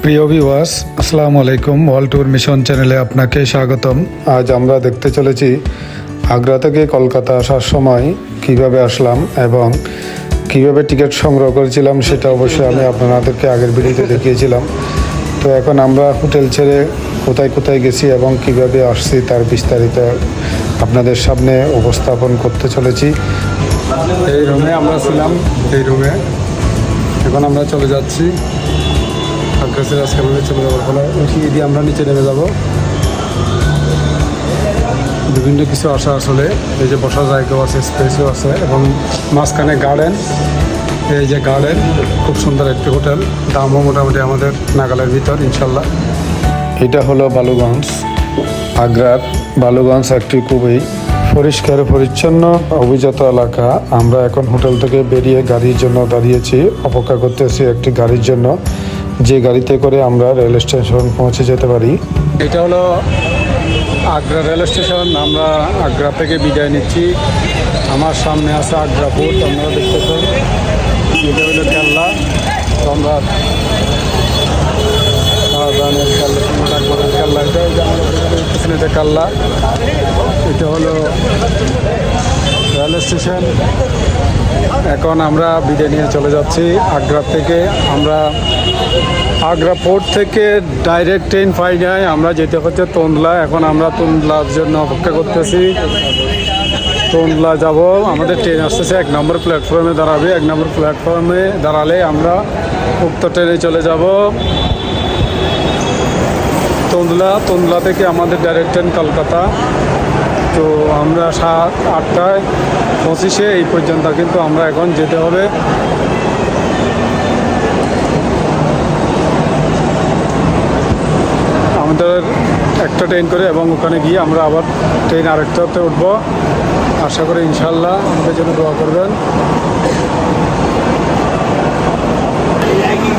প্রিয় ভিউয়ার্স, আসসালামু আলাইকুম। ওয়ার্ল্ড ট্যুর মিশন চ্যানেলে আপনাকে স্বাগতম। আজ আমরা দেখতে চলেছি আগ্রা থেকে কলকাতা আসার সময় কিভাবে আসলাম এবং কিভাবে টিকিট সংগ্রহ করেছিলাম, সেটা অবশ্যই আমি আপনাদেরকে আগের ভিডিওতে দেখিয়েছিলাম। তো এখন আমরা হোটেল ছেড়ে কোথায় কোথায় গেছি এবং কিভাবে আসছি তার বিস্তারিত আপনাদের সামনে উপস্থাপন করতে চলেছি। এই রুমে আমরা ছিলাম, এই রুমে এখন আমরা চলে যাচ্ছি আগ্রাসের আজকে চলে যাওয়ার ফলে দিয়ে আমরা নিচে নেমে যাব। বিভিন্ন কিছু আসা আসলে এই যে বসার জায়গাও আছে, স্পেসও আছে এবং মাঝখানে গার্ডেন। এই যে গার্ডেন, খুব সুন্দর একটি হোটেল, দামও মোটামুটি আমাদের নাগালের ভিতর ইনশাল্লাহ। এটা হলো বালুগঞ্জ। আগ্রার বালুগঞ্জ একটি খুবই পরিষ্কার পরিচ্ছন্ন অভিজাত এলাকা। আমরা এখন হোটেল থেকে বেরিয়ে গাড়ির জন্য দাঁড়িয়েছি, অপেক্ষা করতেছি একটি গাড়ির জন্য, যে গাড়িতে করে আমরা রেল স্টেশন পৌঁছে যেতে পারি। এটা হলো আগ্রা রেল স্টেশন। আমরা আগ্রা থেকে বিদায় নিচ্ছি। আমার সামনে আছে আগ্রা ফোর্ট, আপনারা দেখতেছেন। এটা হলো কেল্লা, আমরা কেল্লা। এটা হলো রেল স্টেশন। এখন আমরা বিদায় নিয়ে চলে যাচ্ছি আগ্রা থেকে। আমরা আগ্রা পোর্ট থেকে ডাইরেক্ট ট্রেন পাই নাই, আমরা যেতে হচ্ছে তোন্দলা। এখন আমরা তোন্দলার জন্য অপেক্ষা করতেছি। তোন্দলা যাব, আমাদের ট্রেন আসতেছে 1 নম্বর প্ল্যাটফর্মে দাঁড়াবে। 1 নম্বর প্ল্যাটফর্মে দাঁড়ালে আমরা উক্ত ট্রেনে চলে যাব তোন্দলা। তোন্দলা থেকে আমাদের ডাইরেক্ট ট্রেন কলকাতা। তো আমরা 7-8:25 এই পর্যন্ত কিন্তু আমরা এখন যেতে হবে। আমাদের একটা ট্রেন করে এবং ওখানে গিয়ে আমরা আবার ট্রেন আরেকটাতে উঠবো। আশা করি ইনশাল্লাহ আমাদের জন্য দোয়া করবেন।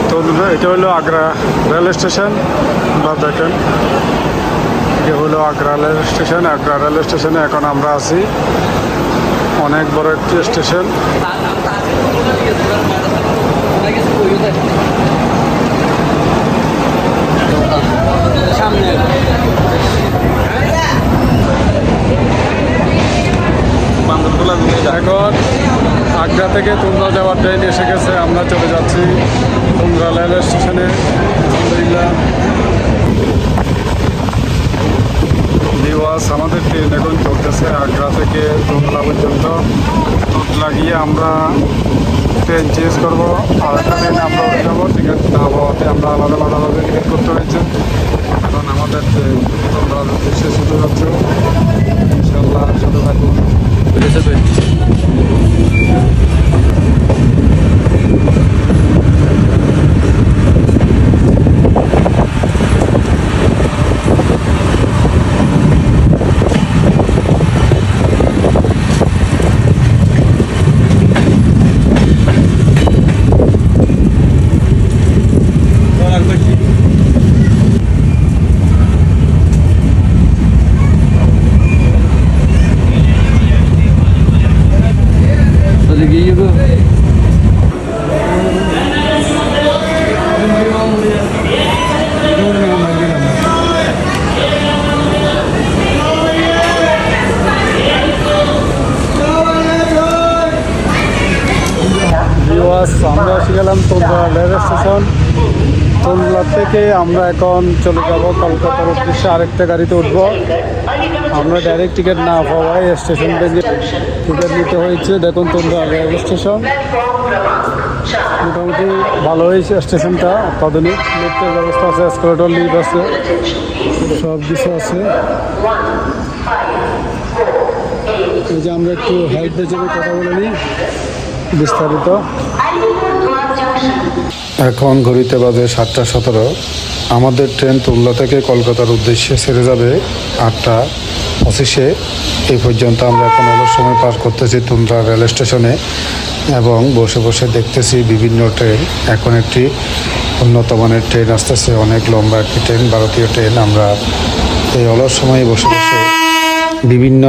তো এটা হলো আগ্রা রেল স্টেশন, বা দেখেন এটা হলো Agra rail station. Agra rail স্টেশনে এখন আমরা আছি, অনেক বড় একটি স্টেশন। এখন আগ্রা থেকে তোমরা যাওয়ার ট্রেন এসে গেছে, আমরা চলে যাচ্ছি তোমরা রেল স্টেশনে। আলহামদুলিল্লাহ ভিউয়ার্স, আমাদের ট্রেন এখন চলতেছে আগ্রা থেকে তোমলা পর্যন্ত। তোমলা গিয়ে আমরা ট্রেন চেঞ্জ করবো, আর একটা ট্রেনে আমরা উঠে যাবো। টিকিট না হওয়াতে আমরা আলাদা আলাদাভাবে টিকিট করতে হয়েছে। এখন আমাদের ট্রেন তোমরা শেষ হতে যাচ্ছে, ইনশাল্লাহ সাথে থাকুন। আমরা এসে গেলাম তোমরা রেল স্টেশন। তোমলা থেকে আমরা এখন চলে যাব কলকাতার উদ্দেশ্যে, আরেকটা গাড়িতে উঠবো। আমরা ডাইরেক্ট টিকিট না পাওয়ায় স্টেশন থেকে টিকিট নিতে হয়েছে। দেখুন তোমরা রেল স্টেশন মোটামুটি ভালো হয়েছে স্টেশনটা, অত্যাধুনিক লিফটের ব্যবস্থা আছে, এসকেলেটর লিফট আছে, সব কিছু আছে। এই যে আমরা একটু হেল্প হিসেবে কথা বলে নিই বিস্তারিত। এখন ঘড়িতে বাজে 7:17। আমাদের ট্রেন তুল্লা থেকে কলকাতার উদ্দেশ্যে ছেড়ে যাবে 8:25। এই পর্যন্ত আমরা এখন অলস সময় পার করতেছি তুন্দ্রা রেল স্টেশনে এবং বসে বসে দেখতেছি বিভিন্ন ট্রেন। এখন একটি উন্নত মানের ট্রেন আসতেছে, অনেক লম্বা একটি ট্রেন, ভারতীয় ট্রেন। আমরা এই অলস সময়ে বসে বসে বিভিন্ন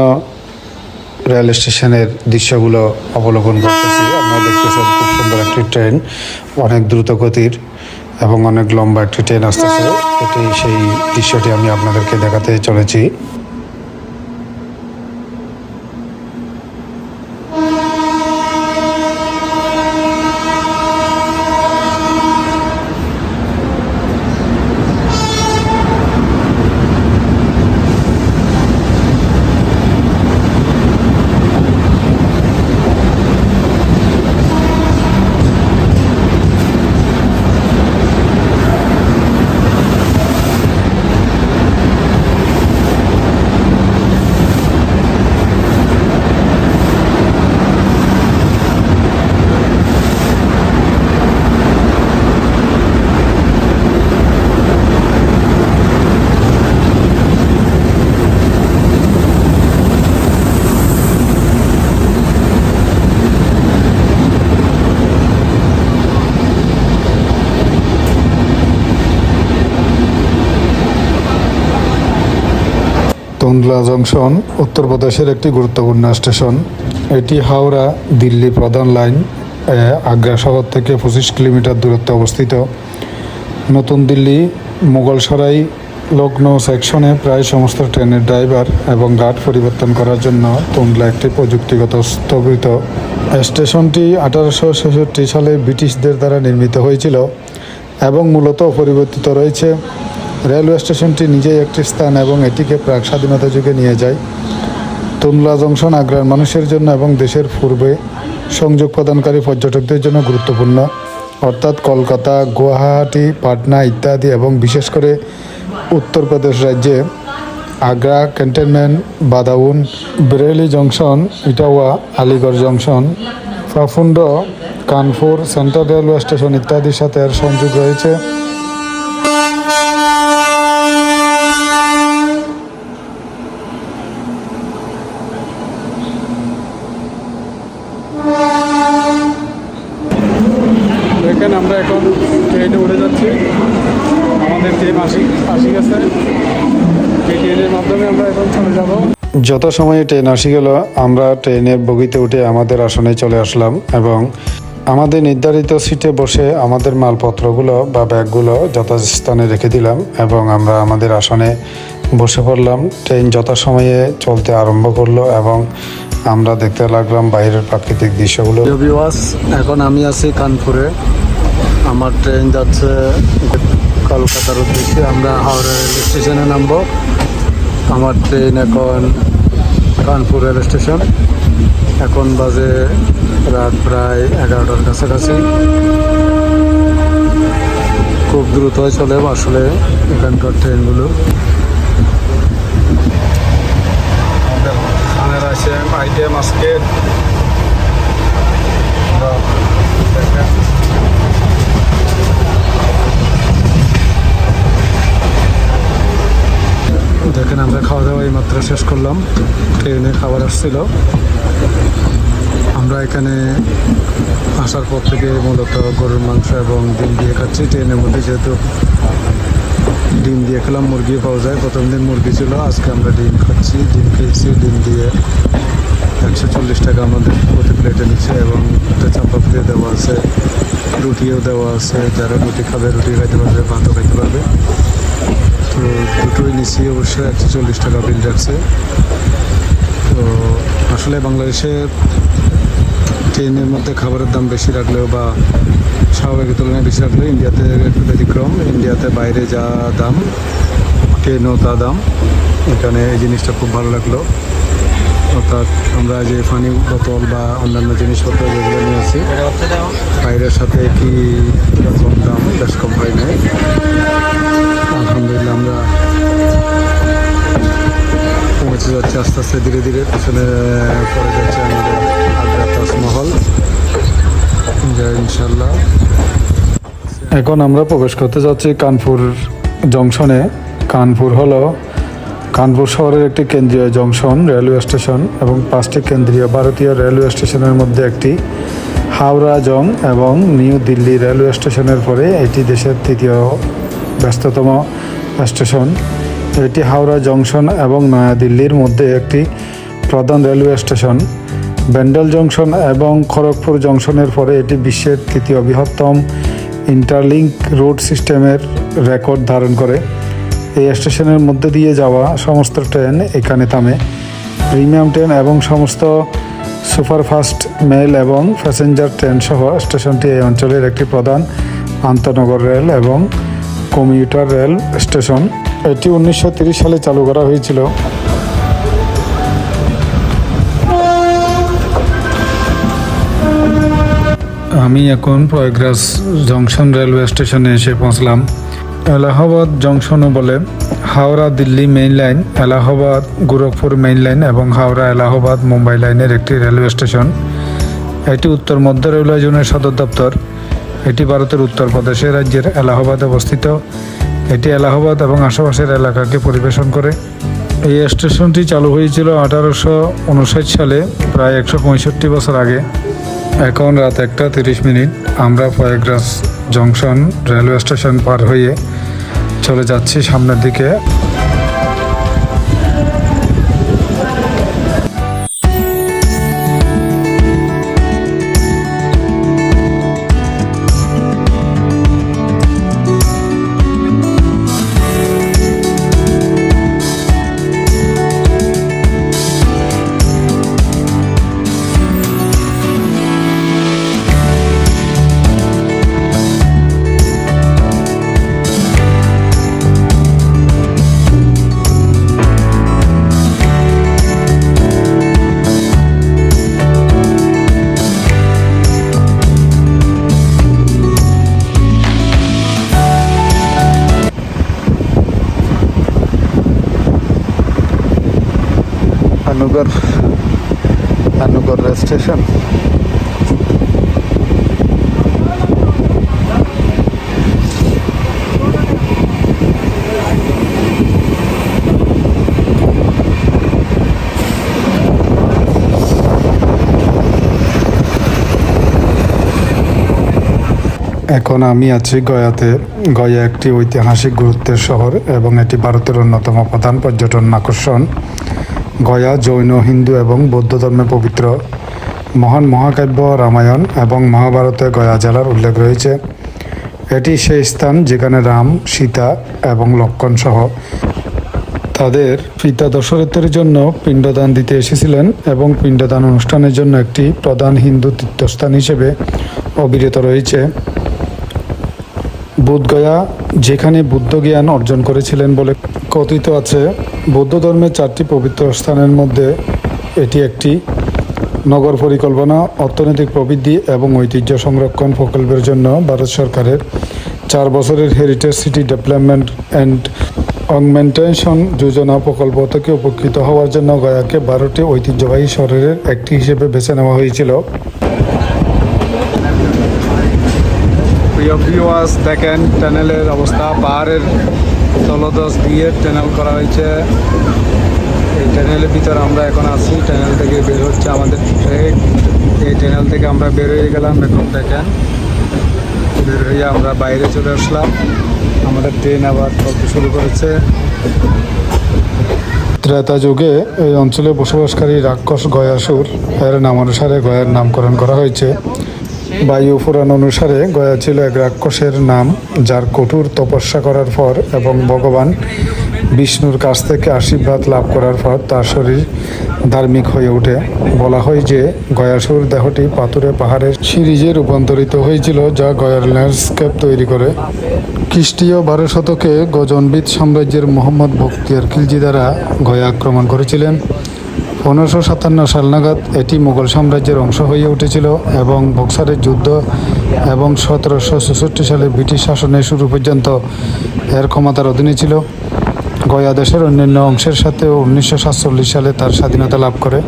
রেল স্টেশনের দৃশ্যগুলো অবলোকন করতেছি। আপনারা দেখতেছেন খুব সুন্দর একটি ট্রেন, অনেক দ্রুত গতির এবং অনেক লম্বা একটি ট্রেন আসতেছে। এটি সেই দৃশ্যটি আমি আপনাদেরকে দেখাতে চলেছি। তুন্দলা জংশন উত্তরপ্রদেশের একটি গুরুত্বপূর্ণ স্টেশন। এটি হাওড়া দিল্লি প্রধান লাইন আগ্রা শহর থেকে 25 কিলোমিটার দূরত্বে অবস্থিত। নতুন দিল্লি মোগলসরাই লখনৌ সেকশনে প্রায় সমস্ত ট্রেনের ড্রাইভার এবং গার্ড পরিবর্তন করার জন্য তুন্দলা একটি প্রযুক্তিগত স্থগিত। স্টেশনটি 1866 সালে ব্রিটিশদের দ্বারা নির্মিত হয়েছিল এবং মূলত পরিবর্তিত রয়েছে। রেলওয়ে স্টেশনটি নিজেই একটি স্থান এবং এটিকে প্রাক স্বাধীনতা যুগে নিয়ে যায়। তুন্দলা জংশন আগ্রার মানুষের জন্য এবং দেশের পূর্বে সংযোগ প্রদানকারী পর্যটকদের জন্য গুরুত্বপূর্ণ, অর্থাৎ কলকাতা, গুয়াহাটি, পাটনা ইত্যাদি এবং বিশেষ করে উত্তরপ্রদেশ রাজ্যে Agra cantonment, Badaun, Bareilly junction, Etawah, Aligarh junction, Phaphund, Kanpur central railway station ইত্যাদির সাথে এর সংযোগ রয়েছে। দেখেন আমরা এখন ট্রেনে উঠে যাচ্ছি। আমাদের ট্রেন আসি গেছে। এই ট্রেনের মাধ্যমে আমরা এখন চলে যাব। যত সময়ে ট্রেন আসি গেল আমরা ট্রেনের বগিতে উঠে আমাদের আসনে চলে আসলাম এবং আমাদের নির্ধারিত সিটে বসে আমাদের মালপত্রগুলো বা ব্যাগগুলো যথাস্থানে রেখে দিলাম এবং আমরা আমাদের আসনে বসে পড়লাম। ট্রেন যথাসময়ে চলতে আরম্ভ করলো এবং আমরা দেখতে লাগলাম বাইরের প্রাকৃতিক দৃশ্যগুলো। এখন আমি আছি কানপুরে। আমার ট্রেন যাচ্ছে কলকাতার উদ্দেশ্যে। আমরা হাওড়া রেল স্টেশনে নামবো। আমার ট্রেন এখন কানপুর রেল স্টেশন। এখন বাজে রাত প্রায় 11টার কাছাকাছি। খুব দ্রুত চলে আসলে এখানকার ট্রেনগুলো। আমাদের আছে আইডিয়া মাস্কেট। দেখেন আমরা খাওয়া দাওয়া এই মাত্র শেষ করলাম। ট্রেনে খাবার আসছিল। আমরা এখানে আসার পর থেকে মূলত গরুর মাংস এবং ডিম দিয়ে খাচ্ছি। ট্রেনের মধ্যে যেহেতু ডিম দিয়ে খেলাম, মুরগি পাওয়া যায়। প্রথম দিন মুরগি ছিল, আজকে আমরা ডিম খাচ্ছি। ডিম খেয়েছি। ডিম দিয়ে 140 টাকা আমাদের প্রতি প্লেটে নিচ্ছে এবং একটা চাপা দিয়ে দেওয়া আছে, রুটিও দেওয়া আছে। যারা রুটি খাবে রুটি খাইতে পারবে, ভাতও খাইতে পারবে। তো দুটোই নিচ্ছি। অবশ্যই 140 টাকা বিল রাখছে। তো আসলে বাংলাদেশে ট্রেনের মধ্যে খাবারের দাম বেশি রাখলেও বা স্বাভাবিকের তুলনায় বেশি রাখলেও ইন্ডিয়াতে একটু ব্যতিক্রম। ইন্ডিয়াতে বাইরে যা দাম ট্রেনও তা দাম। এখানে এই জিনিসটা খুব ভালো লাগলো। অর্থাৎ আমরা যে পানি বোতল বা অন্যান্য জিনিসপত্র যেগুলো নিয়ে আসি বাইরের সাথে কি রকম দাম বেশ কম হয় নাই। আলহামদুলিল্লাহ আমরা পৌঁছে যাচ্ছি আস্তে আস্তে ধীরে ধীরে। পিছনে পড়ে যাচ্ছে আমাদের আগ্রা তাজমহল। ইনশাল্লাহ এখন আমরা প্রবেশ করতে যাচ্ছি কানপুর জংশনে। কানপুর হলো কানপুর শহরের একটি কেন্দ্রীয় জংশন রেলওয়ে স্টেশন এবং 5টি কেন্দ্রীয় ভারতীয় রেলওয়ে স্টেশনের মধ্যে একটি। হাওড়া জং এবং নিউ দিল্লি রেলওয়ে স্টেশনের পরে এটি দেশের 3য় ব্যস্ততম স্টেশন। এটি হাওড়া জংশন এবং নয়াদিল্লির মধ্যে একটি প্রধান রেলওয়ে স্টেশন। ব্যান্ডেল জংশন এবং খড়গপুর জংশনের পরে এটি বিশ্বের 3য় বৃহত্তম ইন্টারলিঙ্ক রোড সিস্টেমের রেকর্ড ধারণ করে। এই স্টেশনের মধ্যে দিয়ে যাওয়া সমস্ত ট্রেন এখানে থামে। প্রিমিয়াম ট্রেন এবং সমস্ত সুপারফাস্ট মেল এবং প্যাসেঞ্জার ট্রেন সহ স্টেশনটি এই অঞ্চলের একটি প্রধান আন্তঃনগর রেল এবং কমিউটার রেল স্টেশন। এটি 1930 সালে চালু করা হয়েছিল। আমি এখন প্রয়াগরাজ জংশন রেলওয়ে স্টেশনে এসে পৌঁছলাম। এলাহাবাদ জংশনও বলে। Howrah Delhi main line, Allahabad Gorakhpur main line এবং হাওড়া এলাহাবাদ মুম্বাই লাইনের একটি রেলওয়ে স্টেশন। এটি উত্তর মধ্য রেলওয়ে জোনের সদর দপ্তর। এটি ভারতের উত্তরপ্রদেশ রাজ্যের এলাহাবাদে অবস্থিত। এটি এলাহাবাদ এবং আশেপাশের এলাকাকে পরিবেশন করে। এই স্টেশনটি চালু হয়েছিল 1859 সালে, প্রায় 165 বছর আগে। এখন রাত 1:30। আমরা প্রয়াগরাজ জংশন রেলওয়ে স্টেশন পার হয়ে চলে যাচ্ছি সামনের দিকে। আনুগর রেল স্টেশন। এখন আমি আছি গয়াতে। গয়া একটি ঐতিহাসিক গুরুত্বের শহর এবং এটি ভারতের অন্যতম প্রধান পর্যটন আকর্ষণ। গয়া জৈন, হিন্দু এবং বৌদ্ধ ধর্মে পবিত্র। মহান মহাকাব্য রামায়ণ এবং মহাভারতে গয়া জেলার উল্লেখ রয়েছে। এটি সেই স্থান যেখানে রাম, সীতা এবং লক্ষ্মণ সহ তাদের পিতা দশরথের জন্য পিণ্ডদান দিতে এসেছিলেন এবং পিণ্ডদান অনুষ্ঠানের জন্য একটি প্রধান হিন্দু তীর্থস্থান হিসেবে অবিরত রয়েছে। বোধগয়া, যেখানে বুদ্ধ জ্ঞান অর্জন করেছিলেন বলে কথিত আছে। বৌদ্ধ ধর্মের 4টি পবিত্র স্থানের মধ্যে এটি একটি। নগর পরিকল্পনা, অর্থনৈতিক প্রবৃদ্ধি এবং ঐতিহ্য সংরক্ষণ প্রকল্পের জন্য ভারত সরকারের 4 বছরের heritage city development and augmentation যোজনা প্রকল্প থেকে উপকৃত হওয়ার জন্য গয়াকে 12টি ঐতিহ্যবাহী শহরের একটি হিসেবে বেছে নেওয়া হয়েছিল। প্রিয় ভিউয়ার্স, দেখেন টানেলের অবস্থা। পাহাড়ের তলদেশ দিয়ে টানেল করা হয়েছে। এই টানেলের ভিতরে আমরা এখন আছি। টানেল থেকে বের হচ্ছে আমাদের ট্রেন। এই টানেল থেকে আমরা বের হয়ে গেলাম। এখন দেখেন বের হয়ে আমরা বাইরে চলে আসলাম। আমাদের ট্রেন আবার চলতে শুরু করেছে। ত্রেতা যুগে এই অঞ্চলে বসবাসকারী রাক্ষস গয়াসুর এর নামানুসারে গয়ার নামকরণ করা হয়েছে। বায়ু পুরাণ অনুসারে গয়া ছিল এক রাক্ষসের নাম, যার কঠোর তপস্যা করার পর এবং ভগবান বিষ্ণুর কাছ থেকে আশীর্বাদ লাভ করার পর তার শরীর ধার্মিক হয়ে ওঠে। বলা হয় যে গয়াসুর দেহটি পাথুরে পাহাড়ের সিরিজে রূপান্তরিত হয়েছিল, যা গয়ার ল্যান্ডস্কেপ তৈরি করে। খ্রিস্টীয় 12 শতকে গজনবিদ সাম্রাজ্যের মোহাম্মদ বখতিয়ার খিলজি দ্বারা গয়া আক্রমণ করেছিলেন। 1557 সাল নাগাদ এটি মুঘল সাম্রাজ্যের অংশ হয়ে উঠেছিল এবং বক্সারের যুদ্ধ এবং 1764 সালে ব্রিটিশ শাসনের শুরু পর্যন্ত এর ক্ষমতার অধীনে ছিল। গয়া দেশের অন্যান্য অংশের সাথেও 1947 সালে তার স্বাধীনতা লাভ করে।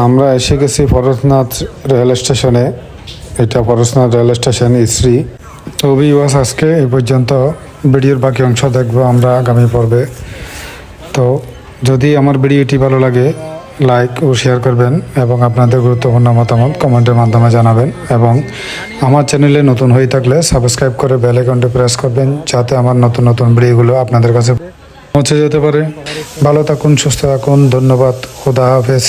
আমরা এসে গেছি পরশনাথ রেল স্টেশনে। এটা পরশনাথ রেল স্টেশন ইসরি। তো ভিউয়ার্স, আজকে এই পর্যন্ত। ভিডিওর বাকি অংশ দেখবো আমরা আগামী পর্বে। তো যদি আমার ভিডিওটি ভালো লাগে, লাইক ও শেয়ার করবেন এবং আপনাদের গুরুত্বপূর্ণ মতামত কমেন্টের মাধ্যমে জানাবেন। এবং আমার চ্যানেলে নতুন হয়ে থাকলে সাবস্ক্রাইব করে বেল আইকনটি প্রেস করবেন, যাতে আমার নতুন নতুন ভিডিওগুলো আপনাদের কাছে পৌঁছে যেতে পারে। ভালো থাকুন, সুস্থ থাকুন। ধন্যবাদ। খোদা হাফেজ।